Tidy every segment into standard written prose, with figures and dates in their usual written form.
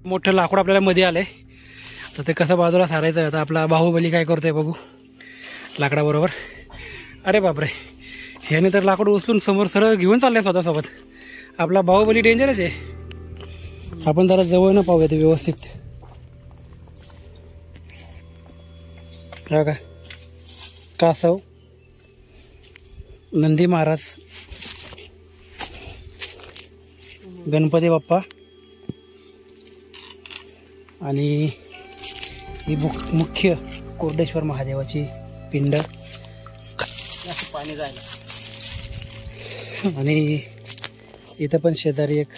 मोठं लाकूड आपल्याला मध्ये आलंय, तर ते कसं बाजूला सारायचं. आता आपला बाहुबली काय करतोय बघू लाकडाबरोबर. अरे बापरे, ह्याने तर लाकूड उचलून समोर सरळ घेऊन चाललाय स्वतःसोबत. आपला बाहुबली डेंजरच आहे. आपण जरा जवळ न पाहूया ते व्यवस्थित. का कासव, नंदी महाराज, गणपती बाप्पा आणि ही मुख्य कोरडेश्वर महादेवाची पिंड. पाणी जायला. आणि इथं पण शेजारी एक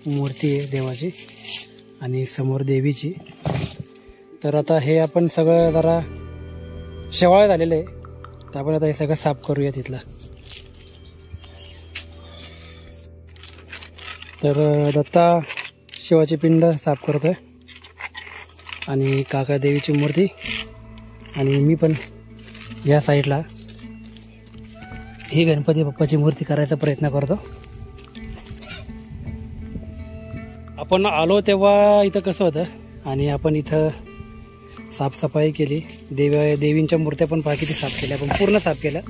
मूर्ती आहे देवाची आणि समोर देवीची. तर आता हे आपण सगळं जरा शेवाळ झालेलं आहे, तर आपण आता हे सगळं साफ करूया तिथलं. तर दत्ता शिवाची पिंड साफ करतोय आणि काका देवीची मूर्ती, आणि मी पण या साईडला ही गणपती बाप्पाची मूर्ती करायचा प्रयत्न करतो. आपण आलो तेव्हा इथं कसं होतं, आणि आपण इथं साफसफाई केली. देवींच्या मूर्त्या पण किती साफ केल्या, पण पूर्ण साफ केल्या.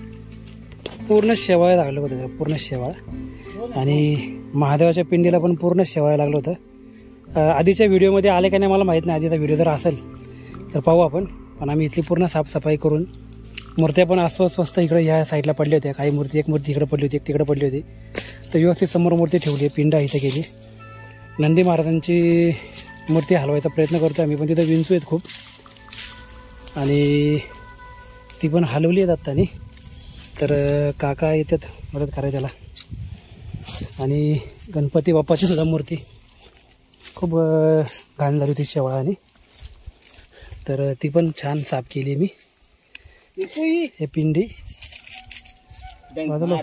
पूर्ण शेवाळ लागलं होतं, पूर्ण शेवाळ. आणि महादेवाच्या पिंडीला पण पूर्ण शेवाळ लागलं होतं. आधीच्या व्हिडिओमध्ये आले का नाही मला माहीत नाही, आधीचा व्हिडिओ जर असेल तर पाहू आपण. पण आम्ही इथली पूर्ण साफसफाई करून, मूर्त्या पण अस्वस्थ इकडे ह्या साईडला पडल्या होत्या. काही मूर्ती, एक मूर्ती इकडे पडली होती, एक तिकडे पडली होती. तर व्यवस्थित समोर मूर्ती ठेवली, पिंड इथं केली. नंदी महाराजांची मूर्ती हलवायचा प्रयत्न करतो आम्ही, पण तिथं विंचू आहेत खूप, आणि ती पण हलवली आहेत आत्तानी. तर काका येतात मदत करायला त्याला. आणि गणपती बाप्पाची सुद्धा मूर्ती खूप घाण झाली होती शेवाळाने, तर ती पण छान साफ केली मी. हे पिंडी बाजूला,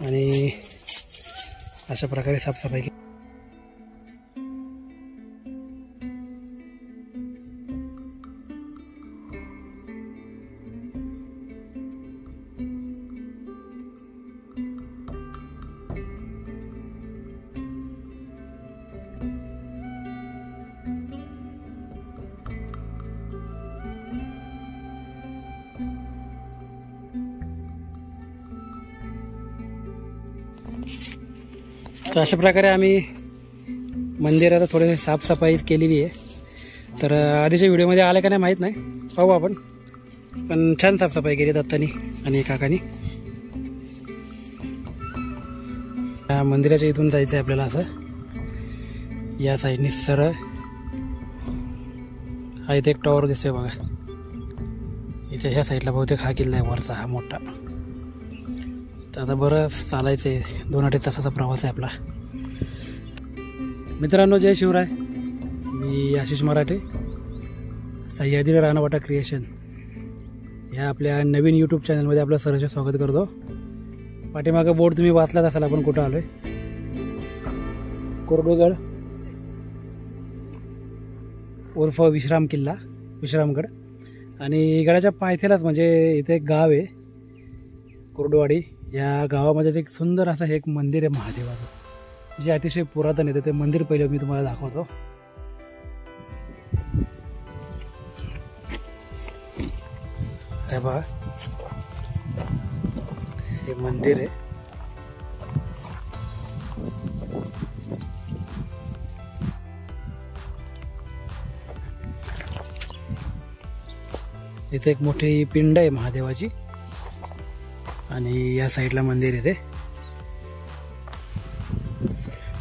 आणि अशा प्रकारे साफसफाई केली. तर अशा प्रकारे आम्ही मंदिरात थोडी साफसफाई केलेली आहे. तर आधीच्या व्हिडिओमध्ये आलं का नाही माहीत नाही, पाहू आपण. पण छान साफसफाई केली दत्तानी आणि काकानी. मंदिराच्या इथून जायचं आहे आपल्याला असं या साईडनी सरळ. हा इथे एक टॉवर दिसतोय बघा, इथे ह्या साईडला बहुतेक हा किल्ला आहे वरचा, हा मोठा. तर आता बरं चालायचं आहे, 2-2.5 तासाचा प्रवास आहे आपला. मित्रांनो, जय शिवराय. मी आशिष मराठे, सह्याद्री रानवाटा क्रिएशन ह्या आपल्या नवीन यूट्यूब चॅनलमध्ये आपलं सहर्ष स्वागत करतो. पाठीमागं बोर्ड तुम्ही वाचलाच असाल आपण कुठं आलोय. कोरडूगड उर्फ विश्राम किल्ला, विश्रामगड. आणि गडाच्या पायथ्यालाच म्हणजे इथे एक गाव आहे कोरडवाडी. या गावामध्ये एक सुंदर असं एक मंदिर आहे महादेवाचं, जे अतिशय पुरातन आहे. ते मंदिर पहिलं मी तुम्हाला दाखवतो. हे बघा, हे मंदिर आहे. इथे एक मोठी पिंड आहे महादेवाची, आणि या साईडला मंदिर आहे. ते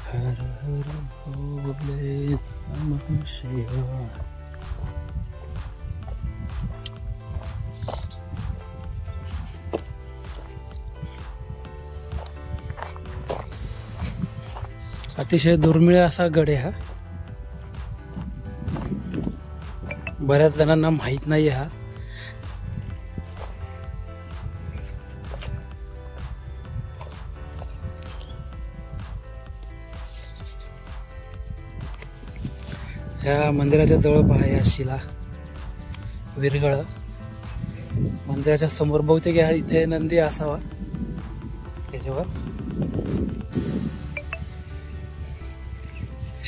हर हर भोले नमः शिवाय. अतिशय दुर्मिळ असा गड आहे हा. बऱ्याच जणांना माहित नाही हा. ह्या मंदिराच्या जवळ पहा या शिला, विरगळ. मंदिराच्या समोर बहुतेक इथे नंदी असावा. त्याच्यावर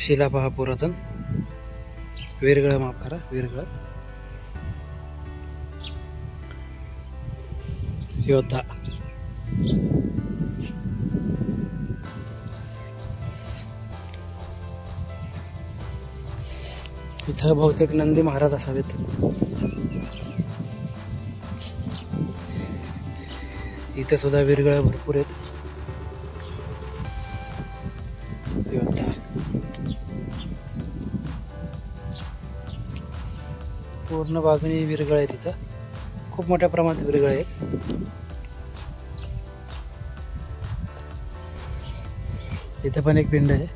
शिला पहा पुरातन, वीरगळ माफ करा, वीरगळ योद्धा. इथं बहुतेक नंदी महाराज असावेत. इथे सुद्धा वीरगळ भरपूर आहेत. योद्धा पूर्ण बाजूने वीरगळ आहे. तिथं खूप मोठ्या प्रमाणात वीरगळ आहेत. इथे पण एक पिंड आहे.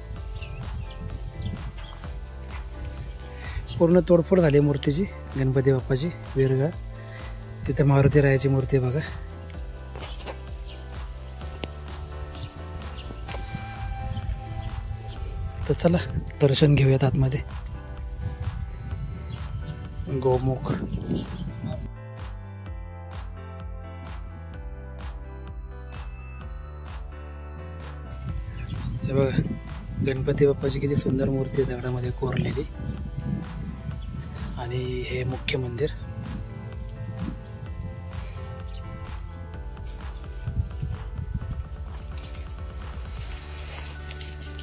पूर्ण तोडफोड झाली मूर्तीची, गणपती बाप्पाची. वीरगळ तिथे मारुती रायाची मूर्ती आहे बघा. तर चला दर्शन घेऊयात आतमध्ये. गोमुख हे बघा, गणपती बाप्पाची किती सुंदर मूर्ती आहे दगडामध्ये कोरलेली. आणि हे मुख्य मंदिर.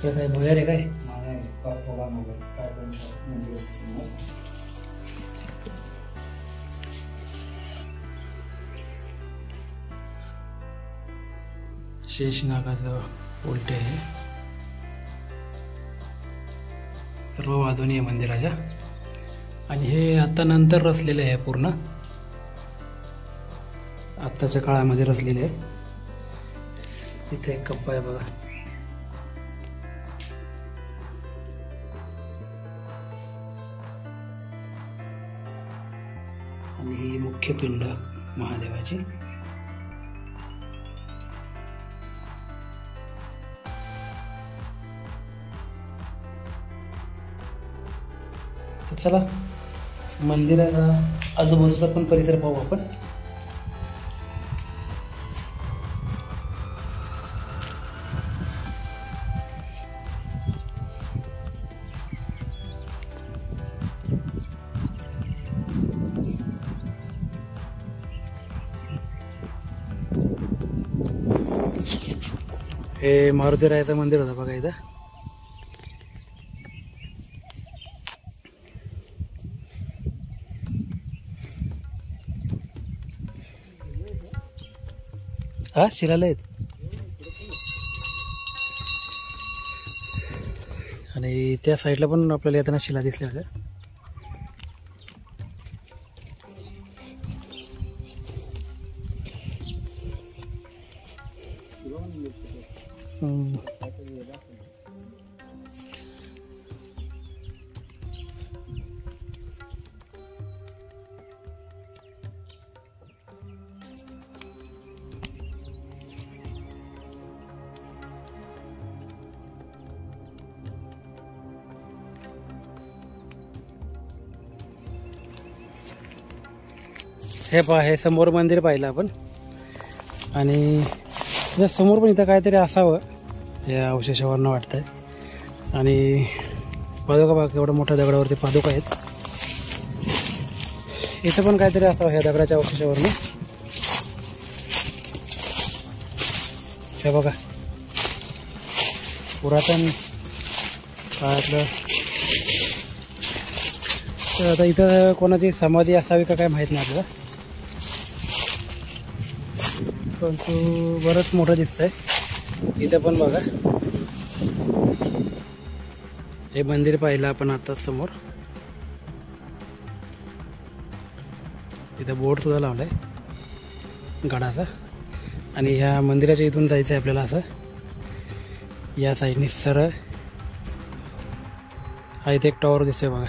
काय भुयार आहे काय? शेषनागाचं उलटे आहे. सर्व बाजूनी आहे मंदिराच्या. आणि हे आता नंतर रचलेले आहे, पूर्ण आत्ताच्या काळामध्ये रचलेले आहे. इथे एक कप्पा आहे बघा. आणि ही मुख्य पिंड महादेवाची. तर चला मंदिराचा आजूबाजूचा पण परिसर पाहू आपण. हे मारुती रायाचं मंदिर होतं बघा इथं. हा शिलालय. आणि त्या साईडला पण आपल्याला येताना शिला दिसल्या होत्या. हे पहा, हे समोर मंदिर पाहिलं आपण. आणि त्या समोर पण इथं काहीतरी असावं या अवशेषावरनं वाटतंय. आणि पादुका बघा, एवढं मोठ्या दगडावरती पादुका आहेत. इथं पण काहीतरी असावं ह्या दगडाच्या अवशेषावरनं. हे बघा, पुरातन काळातलं. तर आता इथं कोणाची समाधी असावी का काय माहीत नाही आपल्याला, परंतु बरंच मोठं दिसतंय. इथं पण बघा, हे मंदिर पाहिलं आपण आता समोर. इथं बोर्ड सुद्धा लावलाय गडाचा. आणि ह्या मंदिराच्या इथून जायचं आहे आपल्याला असं. या साईडनी सरळ हा इथे एक टॉवर दिसतोय बघा.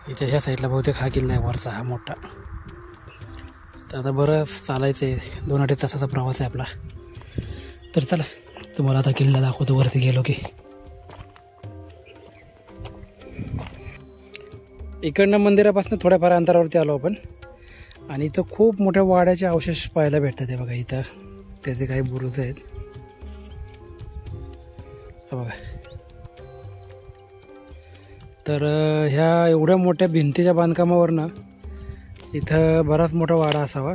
इथे ह्या साईडला बहुतेक हा किल्ला आहे वरचा, हा मोठा. तर आता बरं चालायचं आहे, 2-2.5 तासाचा प्रवास आहे आपला. तर चला तुम्हाला आता किल्ला दाखवतो वरती गेलो की. इकडनं मंदिरापासून थोड्याफार अंतरावरती आलो आपण. आणि इथं खूप मोठ्या वाड्याचे अवशेष पाहायला भेटतात. हे बघा, इथं त्याचे काही बुरुज आहेत बघा. तर ह्या एवढ्या मोठ्या भिंतीच्या बांधकामावरनं इथं बराच मोठा वाडा असावा.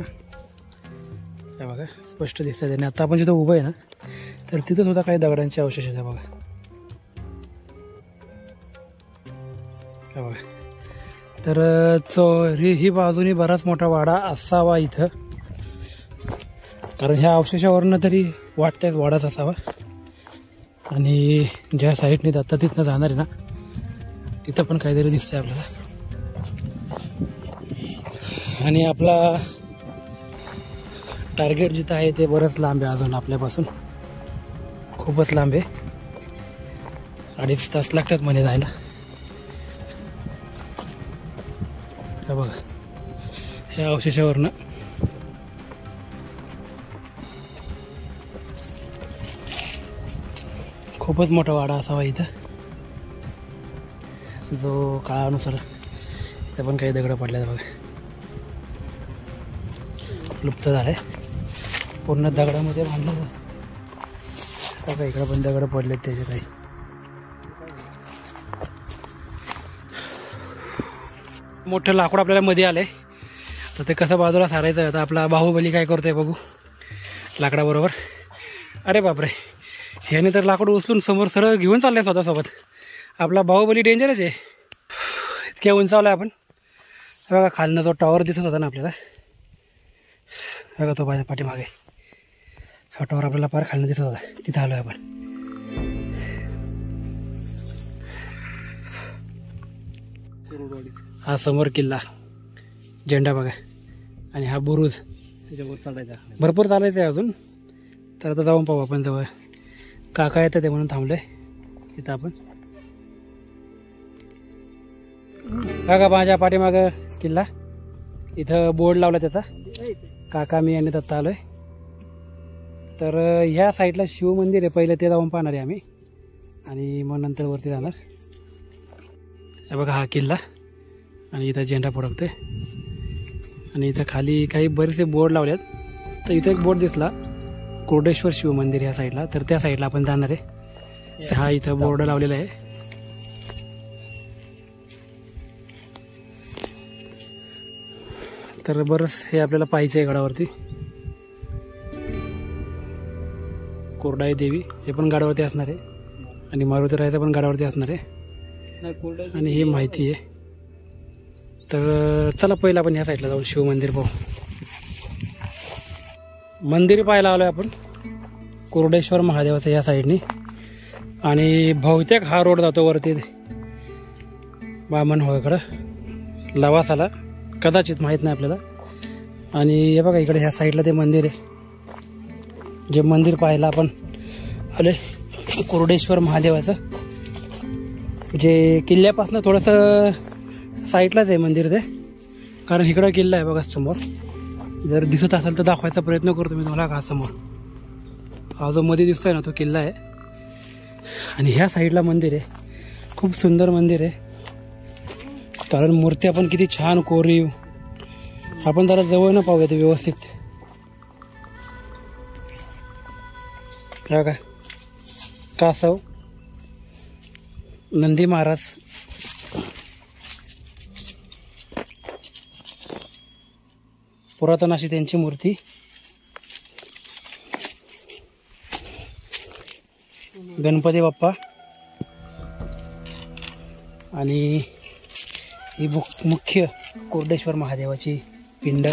हे बघा स्पष्ट दिसतंय त्याने. आता आपण जिथं उभं आहे ना तर तिथं सुद्धा काही दगडांचे अवशेष आहेत. बघा हे बघा. तर ही बाजूनी बराच मोठा वाडा असावा इथं, कारण ह्या अवशेषावरनं तरी वाटतंय वाडाच असावा. आणि ज्या साईडने आता तिथनं जाणार आहे ना तिथं पण काहीतरी दिसतंय आपल्याला. आणि आपला टार्गेट जिथं आहे ते बरंच लांब आहे अजून आपल्यापासून, खूपच लांब आहे. 2.5 तास लागतात मध्ये जायला. हे बघा ह्या अवशेषावरनं खूपच मोठा वाडा असावा इथं, जो काळानुसार इथं पण काही दगड पडले बघा, लुप्त झाले पूर्ण दगडामध्ये बांधलं बघा. इकडे पण दगड पडलेत त्याचे काही. मोठं लाकूड आपल्याला मध्ये आलंय, तर ते कसं बाजूला सारायचं. आता आपला बाहुबली काय करतोय बघू लाकडाबरोबर. अरे बापरे, ह्याने तर लाकूड उचलून समोर सरळ घेऊन चाललंय स्वतःसोबत. आपला बाहुबली डेंजरच आहे. इतक्या उंचावला आपण. बघा खालनं जो टॉवर दिसत होता ना आपल्याला, बघा तो माझ्या पाठीमागे हा टॉवर आपल्याला पार खालनं दिसत होता, तिथं आलोय आपण. हा समोर किल्ला, झेंडा बघा, आणि हा बुरुज. भरपूर चालायचं आहे अजून, तर आता जाऊन पाहू आपण. जवळ काका येतं ते म्हणून थांबलोय इथं आपण. बघा माझ्या पाठीमागं किल्ला, इथं बोर्ड लावला त्याचा. काका मी आणि दत्ता आलोय. तर ह्या साईडला शिव मंदिर आहे, पहिलं ते जाऊन पाहणार आहे आम्ही, आणि मग नंतर वरती जाणार. हे बघा हा किल्ला, आणि इथं झेंडा फडकतोय. आणि इथं खाली काही बरेचसे बोर्ड लावलेत. तर इथं एक बोर्ड दिसला कोरडेश्वर शिव मंदिर ह्या साईडला, तर त्या साईडला आपण जाणार आहे. हा इथं बोर्ड लावलेला आहे. तर बरंच हे आपल्याला पाहायचं आहे गडावरती. कोरडाई देवी हे पण गडावरती असणार आहे, आणि मारुती राहायचं पण गडावरती असणार आहे, आणि ही माहिती आहे. तर चला पहिलं आपण ह्या साईडला जाऊ, शिव मंदिर पाहू. मंदिर पाहायला आलोय आपण कोरडेश्वर महादेवाचं या साईडनी. आणि बहुतेक हा रोड जातो वरती बामणहोळकडं, लवासाला, कदाचित माहीत नाही आपल्याला. आणि हे बघा इकडे ह्या साईडला ते मंदिर आहे, जे मंदिर पाहायला आपण आले कोरडेश्वर महादेवाचं, जे किल्ल्यापासून थोडंसं साईडलाच आहे मंदिर ते. कारण इकडं किल्ला आहे बघा समोर, जर दिसत असेल तर दाखवायचा प्रयत्न करतो मी तुम्हाला. का समोर हा जो मध्ये दिसतोय ना तो किल्ला आहे, आणि ह्या साईडला मंदिर आहे. खूप सुंदर मंदिर आहे, कारण मूर्ती आपण किती छान कोरीव. आपण जरा जवळ पाहूया ते व्यवस्थित. काय कासव, नंदी महाराज, पुरातन अशी त्यांची मूर्ती. गणपती बाप्पा, आणि ही मुख्य कोरडेश्वर महादेवाची पिंड.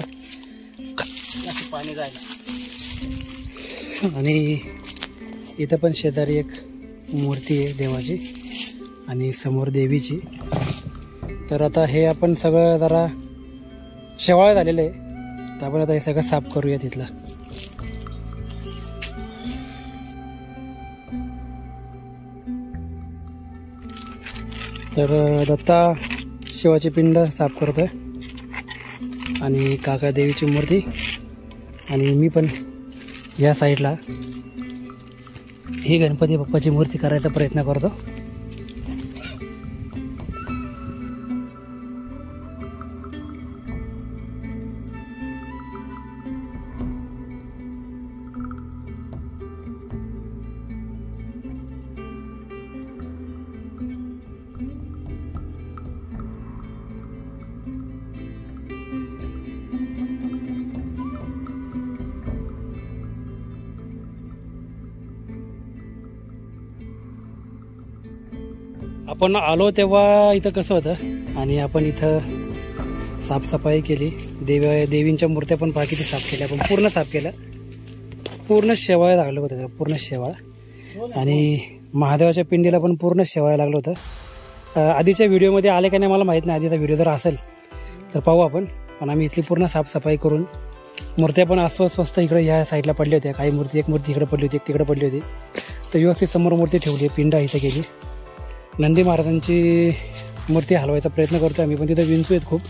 पाणी जायला. आणि इथं पण शेजारी एक मूर्ती आहे देवाची, आणि समोर देवीची. तर आता हे आपण सगळं जरा शेवाळ झालेलं आहे, तर आपण आता हे सगळं साफ करूया तिथलं. तर दत्ता शिवाची पिंड साफ करतोय, आणि काका देवीची मूर्ती, आणि मी पण या साईडला ही गणपती बाप्पाची मूर्ती करायचा प्रयत्न करतो. आपण आलो तेव्हा इथं कसं होतं आणि आपण इथं साफसफाई केली. देवींच्या मूर्त्या पण पहा किती साफ केल्या. आपण पूर्ण साफ केलं. पूर्ण शेवाळ लागलं होतं, पूर्ण शेवाळ. आणि महादेवाच्या पिंडीला पण पूर्ण शेवाळ लागलं होतं. आधीच्या व्हिडिओमध्ये आले का नाही मला माहीत नाही. आधीचा व्हिडिओ जर असेल तर पाहू आपण. पण आम्ही इथली पूर्ण साफसफाई करून मूर्त्या पण अस्वस्थ इकडे ह्या साईडला पडल्या होत्या. काही मूर्ती, एक मूर्ती इकडे पडली होती, एक तिकडे पडली होती. तर व्यवस्थित समोर मूर्ती ठेवली. पिंड इथं केली. नंदी महाराजांची मूर्ती हलवायचा प्रयत्न करतो आम्ही, पण तिथं विंचू आहेत खूप.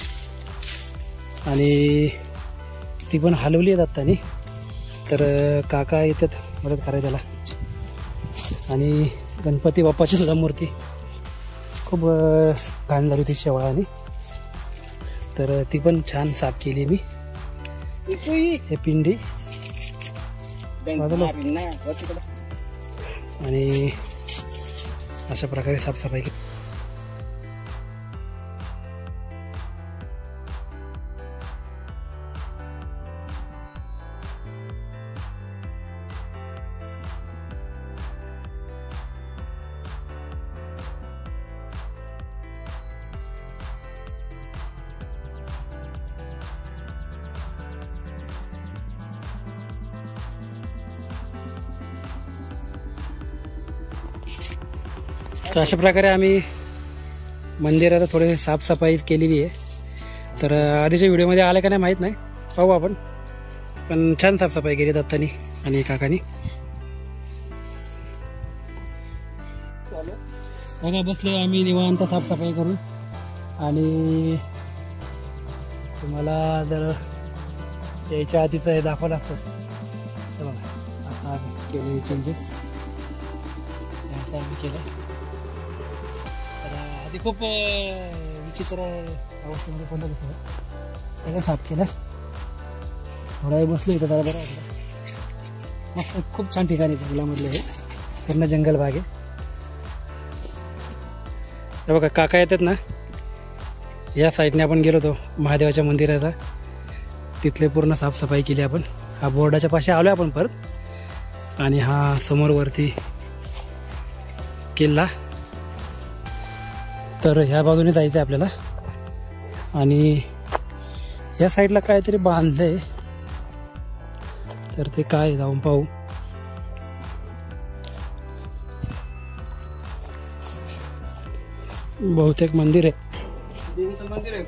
आणि ती पण हलवली आहेत आत्तानी. तर काका येतात मदत करायला त्याला. आणि गणपती बाप्पाची सुद्धा मूर्ती खूप घाण झाली होती शेवाळाने. तर ती पण छान साफ केली मी. हे पिंडी आणि अशा प्रकारे साफसफाई केली. तर अशा प्रकारे आम्ही मंदिरात थोडी साफसफाई केलेली आहे. तर आधीच्या व्हिडिओमध्ये आले का नाही माहीत नाही, पाहू आपण. पण छान साफसफाई केली दत्तानी आणि काकानी. बघा बसले आम्ही निवांत साफसफाई करून. आणि तुम्हाला जर यायच्या आधीचं हे दाखवलं असतं तर बघा आता केले चेंजेस आम्ही केलं. आधी खूप विचित्र अवस्थेमध्ये कोणतं होतं. सगळं साफ केलं. थोडा वेळ बसलो इथं, जरा बरं वाटलं. मस्त खूप छान ठिकाणी जंगलामधले आहे. पूर्ण जंगल भाग आहे. हे बघा काका येतात ना, या साईडने आपण गेलो होतो महादेवाच्या मंदिराचा. तिथले पूर्ण साफसफाई केली आपण. हा बोर्डाच्या पाशी आलो आपण परत. आणि हा समोर वरती किल्ला. तर ह्या बाजूने जायचं आहे आपल्याला. आणि या साईडला काहीतरी बांधलंय, तर ते काय जाऊन पाहू. बहुतेक मंदिर आहे. मंदिर आहे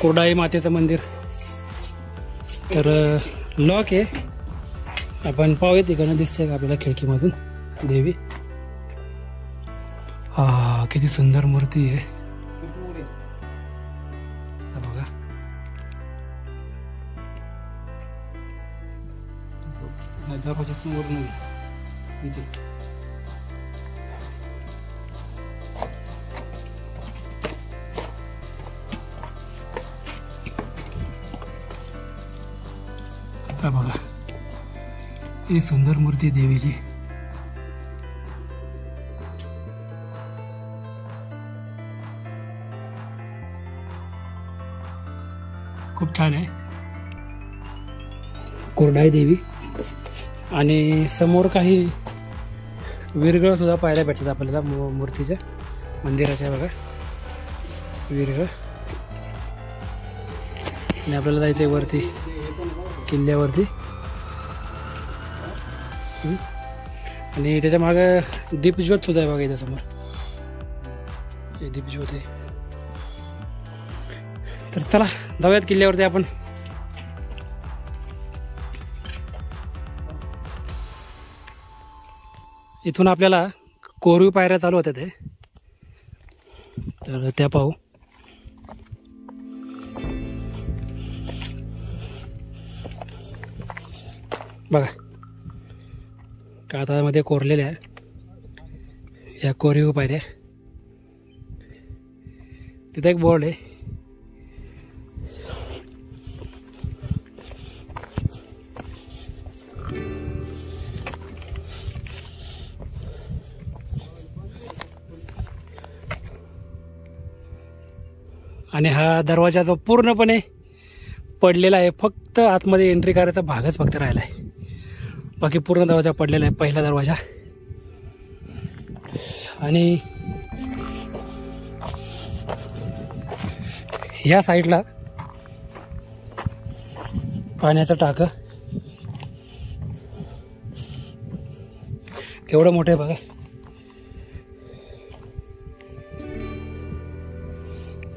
कोरडाई मातेचं मंदिर. तर लॉक आहे. आपण पाहूया तिकडनं दिसते का आपल्याला खिडकीमधून देवी. हा किती सुंदर मूर्ती आहे बघा. बघा ही सुंदर मूर्ती देवीची. खूप छान आहे. कोरडाई देवी. आणि समोर काही विरगळ सुद्धा पाहायला भेटतात आपल्याला मूर्तीच्या मंदिराच्या. बघा विरगळ. आणि आपल्याला जायचंय वरती किल्ल्यावरती. आणि त्याच्या मागे दीपज्योत सुद्धा आहे बघा इथं समोर. हे दीपज्योत आहे. तर चला जाऊयात किल्ल्यावरती आपण. इथून आपल्याला कोरीव पायऱ्या चालू होत्या ते, तर त्या पाहू. बघा कागदामध्ये कोरलेल्या या कोरीव पायऱ्या. तिथे एक बोर्ड आहे. आणि हा दरवाजा जो पूर्णपणे पडलेला आहे. फक्त आतमध्ये एंट्री करायचा भागच फक्त राहिला आहे. बाकी पूर्ण दरवाजा पडलेला आहे, पहिला दरवाजा. आणि ह्या साईडला पाण्याचं टाकं केवढं मोठं आहे बघा.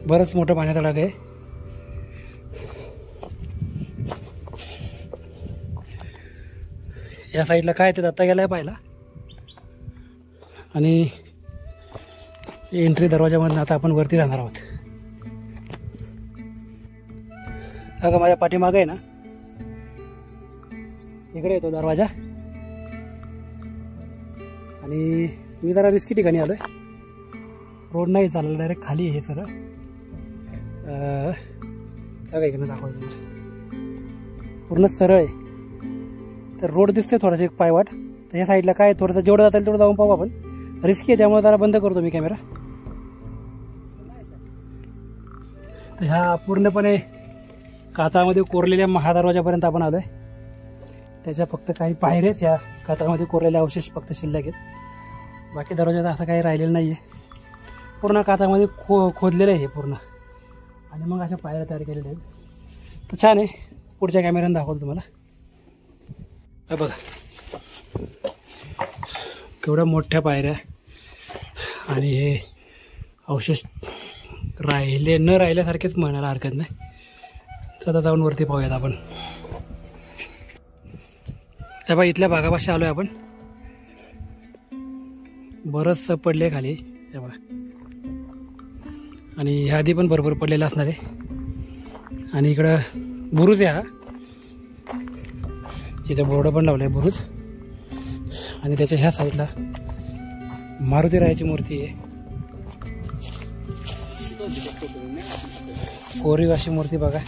बरंच मोठं पाण्याचं टाकं आहे. या साईडला काय ते दत्ता गेलाय पाहिला. आणि एंट्री दरवाजामधून आता आपण वरती जाणार आहोत. अगं माझ्या पाठीमागं आहे ना, इकडे येतो दरवाजा. आणि मी जरा रिस्की ठिकाणी आलोय. रोड नाही चालला, डायरेक्ट खाली आहे सर. काय इकडे दाखवतो तुम्हाला, पूर्ण सरळ आहे. तर रोड दिसतोय थोडासा एक पायवाट. तर या साईडला काय थोडंसं जेवढं जाता येईल तेवढं जाऊन पाहू आपण. रिस्की आहे त्यामुळे जरा बंद करतो मी कॅमेरा. तर ह्या पूर्णपणे कातळामध्ये कोरलेल्या महादरवाजापर्यंत आपण आलोय. त्याच्या फक्त काही पायऱ्याच या कातळामध्ये कोरलेले अवशेष फक्त शिल्लक आहेत. बाकी दरवाजाचा असं काही राहिलेलं नाही आहे. पूर्ण कातळामध्ये खोदलेलं आहे हे पूर्ण. आणि मग अशा पायऱ्या तयार केलेल्या आहेत. तर छान आहे. पुढच्या कॅमेऱ्याने दाखवतो तुम्हाला. हे बघा केवढ्या मोठ्या पायऱ्या. आणि हे अवशेष राहिले न राहिल्यासारखेच म्हणायला हरकत नाही. तर आता जाऊन वरती पाहूयात आपण. हे बघा इथल्या भागापाशी आलोय आपण. बरंच पडले खाली हे बघा. आणि ह्या आधी पण भरपूर पडलेला असणार आहे. आणि इकडं बुरुज आहे हा. इथं बोर्ड पण लावलं आहे बुरुज. आणि त्याच्या ह्या साईडला मारुतीरायाची मूर्ती आहे. कोरीव अशी मूर्ती बघा.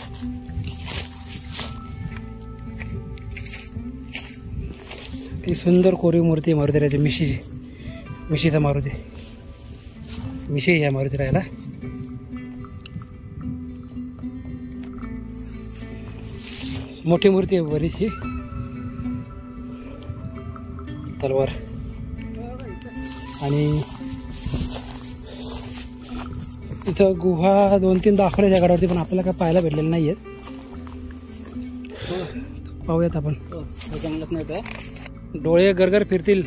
ही सुंदर कोरीव मूर्ती मारुतीरायाची. मिशीचा मारुती. मिशी या मारुतीरायाला. मोठी मूर्ती आहे बरीचशी. तलवार. आणि इथं गुहा 2-3 दाखवल्या जगावरती, पण आपल्याला काय पाहायला भेटलेलं नाही आहेत. पाहूयात आपण. जंगलात नाही काय डोळे गरगर फिरतील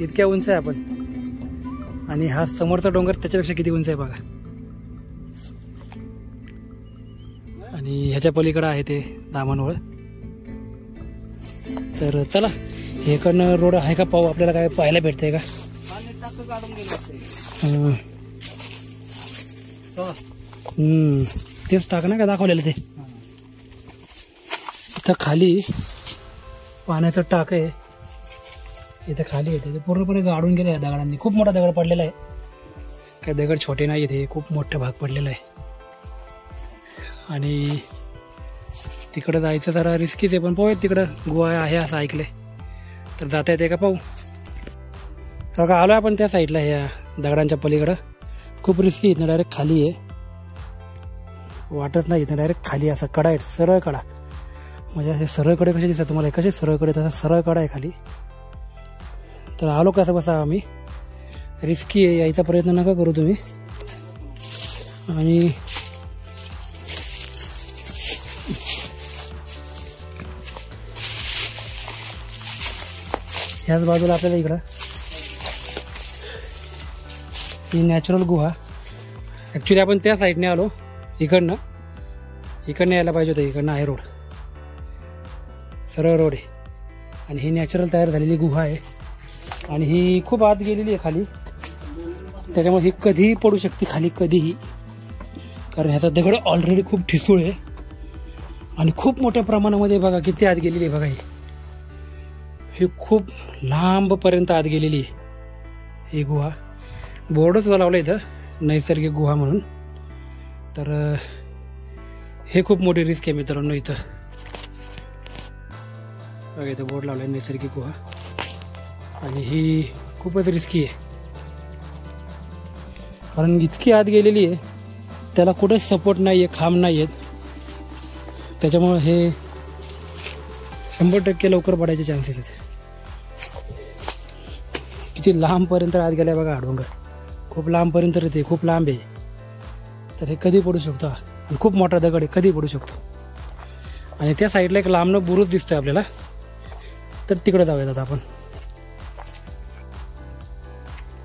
इतक्या उंच आहे आपण. आणि हा समोरचा डोंगर त्याच्यापेक्षा किती उंच आहे बघा. आणि ह्याच्या पलीकडे आहे ते दामनवळ. तर चला इकडनं रोड आहे का पाहू, आपल्याला काय पाहायला भेटतंय का. तेच टाक ना का दाखवलेलं ते. इथं खाली पाण्याचं टाक आहे. इथं खाली येते ते पूर्णपणे गाडून गेले दगडांनी. खूप मोठा दगड पडलेला आहे. काही दगड छोटे नाही इथे, खूप मोठा भाग पडलेला आहे. आणि तिकडं जायचं जरा रिस्कीच आहे, पण पाहूयात तिकडं गुहा आहे असं ऐकलंय. तर जाता येते का पाहू. तर का आलो आपण त्या साईडला ह्या दगडांच्या पलीकडं. खूप रिस्की इथनं डायरेक्ट खाली आहे. वाटत नाही इथं डायरेक्ट खाली असा कडा आहे, सरळ कडा. म्हणजे असे सरळ कडे कसे दिसतात तुम्हाला, कसे सरळ कडे तसा सरळ कडा आहे खाली. तर आलो कसं बसा आम्ही. रिस्की आहे, यायचा प्रयत्न नका करू तुम्ही. आणि ह्याच बाजूला आपल्याला इकडं ही नॅचरल गुहा. ॲक्च्युली आपण त्या साईडने आलो. इकडनं यायला पाहिजे होतं. इकडनं आहे रोड, सरळ रोड आहे. आणि ही नॅचरल तयार झालेली गुहा आहे. आणि ही खूप आत गेलेली आहे खाली. त्याच्यामुळे ही कधीही पडू शकते खाली, कधीही. कारण ह्याचा दगड ऑलरेडी खूप ठिसूळ आहे. आणि खूप मोठ्या प्रमाणामध्ये बघा किती आत गेलेली आहे बघा. ही खूप लांबपर्यंत आत गेलेली आहे ही गुहा. बोर्डच लावलं इथं नैसर्गिक गुहा म्हणून. तर हे खूप मोठी रिस्क आहे मित्रांनो. इथं बघा इथं बोर्ड लावलं आहे नैसर्गिक गुहा. आणि ही खूपच रिस्की आहे. कारण इतकी आत गेलेली आहे, त्याला कुठेच सपोर्ट नाही आहे, खांब नाही आहेत. त्याच्यामुळं हे 100% लवकर पडायचे चान्सेस आहेत. किती लांबपर्यंत आत गेला बघा हा डोंगर, खूप लांबपर्यंत येते, खूप लांब आहे. तर हे कधी पडू शकतो आणि खूप मोठा दगड आहे, कधी पडू शकतो. आणि त्या साईडला एक लांबनं बुरुज दिसतोय आपल्याला, तर तिकडे जाऊयात आता आपण.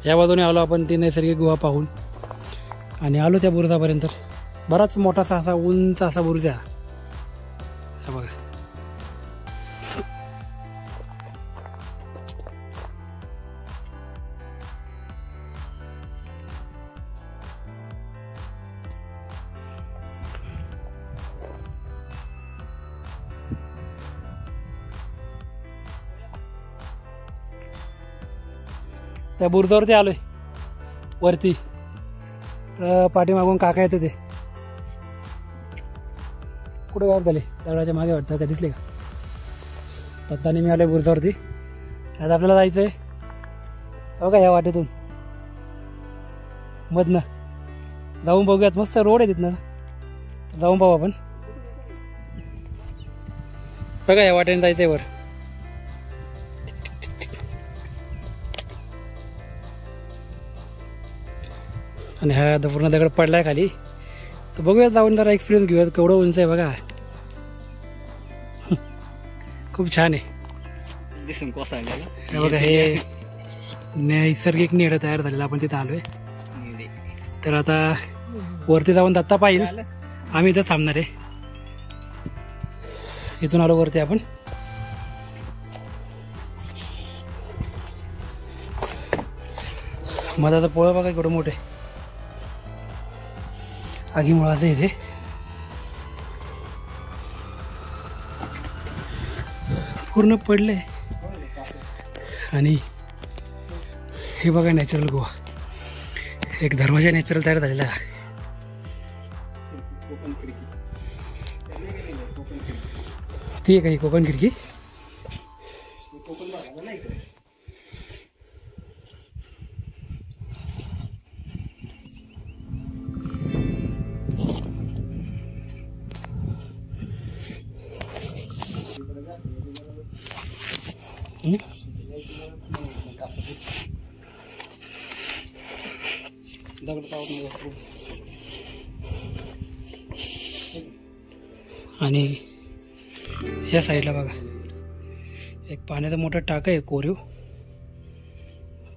या बाजूने आलो आपण ती नैसर्गिक गुहा पाहून आणि आलो त्या बुरुजापर्यंत. बराच मोठासा असा उंच असा बुरुज आहे हा बघा. त्या बुरुजावरती आलोय वरती. पाठीमागून काका येते ते कुठे गायब झाले, दगडाच्या मागे वाटतं का, दिसले का? दत्ताने मी आलोय बुरुजावरती. आता आपल्याला जायचंय हो का या वाटेतून मधनं जाऊन बघूयात. मस्त रोड आहे तिथनं, जाऊन पाहू आपण. बघा या वाटेने जायचंय वर. आणि हा पूर्ण दगड पडलाय खाली, तर बघूया जाऊन जरा एक्सपिरियन्स घेऊयात. केवढं उंच आहे बघा, खूप छान आहे दिसून कोसळलेलं. बघा हे नैसर्गिक नेड तयार झालेला, आपण तिथं आलोय. तर आता वरती जाऊन दत्ता पाहिजे, आम्ही इथं थांबणार आहे. इथून आलो वरती आपण. मधाचा पोळा बघा केवढं मोठं आहे, आगीमुळाचं इथे. पूर्ण पडलंय. आणि हे बघा नॅचरल गोवा, एक दरवाजा नॅचरल तयार झालेला आहे. ती आहे काही कोकण खिडकी. आणि या साईडला बघा एक पाण्याचा मोठा टाका आहे, कोरीव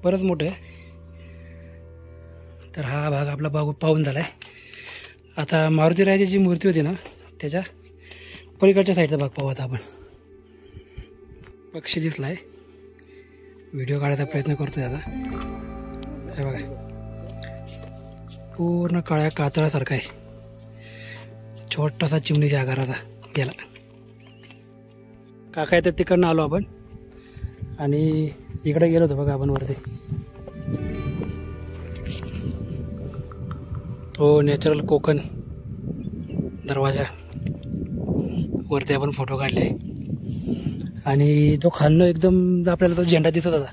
बरंच मोठं आहे. तर हा भाग आपला पाहून झालाय. आता मारुती रायाची जी मूर्ती होती ना, त्याच्या पलीकडच्या साईडचा भाग पाहू आता आपण. पक्षी दिसलाय, व्हिडिओ काढायचा प्रयत्न करतोय आता. हे बघा पूर्ण काळ्या कातळासारखा आहे, छोटासा चिमणीच्या आकाराचा गेला. काका येतात तिकडनं आलो आपण आणि इकडे गेलो होतो बघा आपण वरती. हो नॅचरल कोकण दरवाजा वरती आपण फोटो काढले. आणि तो खालनं एकदम आपल्याला तो झेंडा दिसत होता,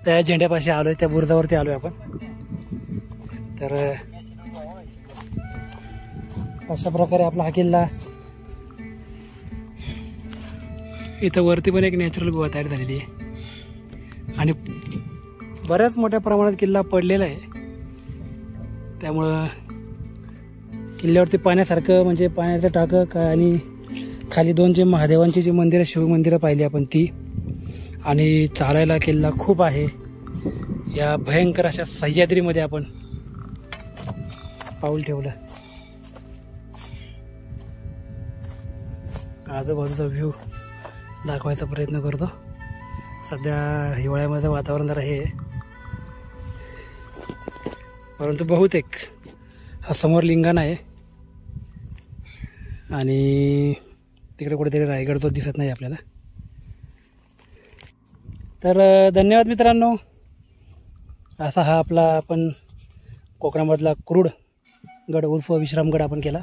त्या झेंड्यापाशी आलोय, त्या बुरुजावरती आलोय आपण. तर अशा प्रकारे आपला हा किल्ला. इथं वरती पण एक नॅचरल गुहा तयार झालेली आहे आणि बऱ्याच मोठ्या प्रमाणात किल्ला पडलेला आहे. त्यामुळं किल्ल्यावरती पाण्यासारखं म्हणजे पाण्याचं टाकं का, आणि खाली दोन जे महादेवांची जी मंदिरं, शिवमंदिरं पाहिली आपण ती. आणि चालायला किल्ला खूप आहे. या भयंकर अशा सह्याद्रीमध्ये आपण पाऊल ठेवलं. आजूबाजूचा व्ह्यू दाखवायचा प्रयत्न करतो. सध्या हिवाळ्यामध्ये वातावरण जरा हे, परंतु बहुतेक हा समोर लिंगाणा आहे आणि तिकडे कुठेतरी रायगड तो दिसत नाही आपल्याला. तर धन्यवाद मित्रांनो. असा हा आपला आपण कोकणामधला कुरुड गड उर्फ विश्रामगड आपण केला.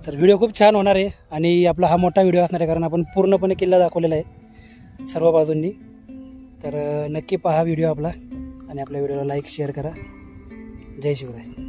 तर व्हिडिओ खूप छान होणार आहे आणि आपला हा मोठा व्हिडिओ असणार आहे, कारण आपण पूर्णपणे किल्ला दाखवलेला आहे सर्व बाजूंनी. तर नक्की पहा व्हिडिओ आपला आणि आपल्या व्हिडिओला लाईक शेअर करा. जय शिवराय.